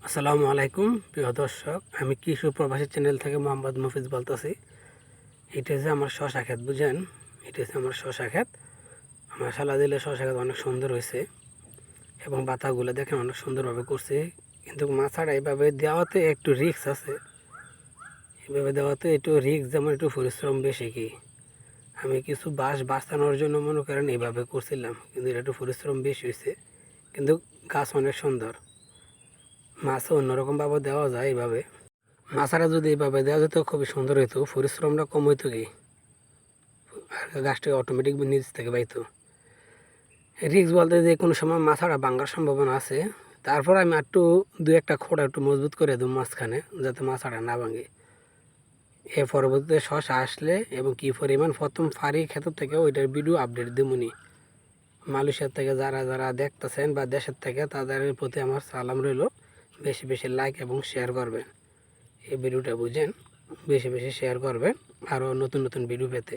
আসসালামু আলাইকুম প্রিয় দর্শক, আমি কৃষি প্রবাসী চ্যানেল থেকে মোহাম্মদ মফিজ বলতেছি। এটা হচ্ছে আমার শশা ক্ষেত, বুঝেন? এটা হচ্ছে আমার শশা ক্ষেত। আমার শালা দিলে শশা ক্ষেত অনেক সুন্দর হয়েছে এবং পাতাগুলো দেখেন অনেক সুন্দরভাবে করছে। কিন্তু মাছাটা এইভাবে দেওয়াতে একটু রিস্ক আছে। এইভাবে দেওয়াতে একটু রিস্ক, যেমন একটু পরিশ্রম বেশি। কি আমি কিছু বাঁচানোর জন্য মনে করেন এইভাবে করছিলাম, কিন্তু এটা একটু পরিশ্রম বেশি হয়েছে। কিন্তু গাছ অনেক সুন্দর। মাছও অন্যরকমভাবে দেওয়া যায় এইভাবে। মাছারা যদি এইভাবে দেওয়া যেত খুবই সুন্দর হইতো, পরিশ্রমটা কম হইতো। কি আর গাছটা অটোমেটিক নিচ থেকে পাইতো। রিক্স বলতে যে কোনো সময় মাছারা ভাঙার সম্ভাবনা আছে। তারপর আমি একটু দু একটা খোঁড়া একটু মজবুত করে দেবো মাঝখানে, যাতে মাছারা না ভাঙে। এর পরবর্তীতে শশা আসলে এবং কী পরিমাণ প্রথম ফাড়ি ক্ষেত্র থেকে ওইটার ভিডিও আপডেট দেবনি। মালয়েশিয়ার থেকে যারা যারা দেখতেছেন বা দেশের থেকে, তাদের প্রতি আমার সালাম রইল। বেশি বেশি লাইক এবং শেয়ার করবেন। এই ভিডিওটা বুঝেন, বেশি বেশি শেয়ার করবেন আরও নতুন নতুন ভিডিও পেতে।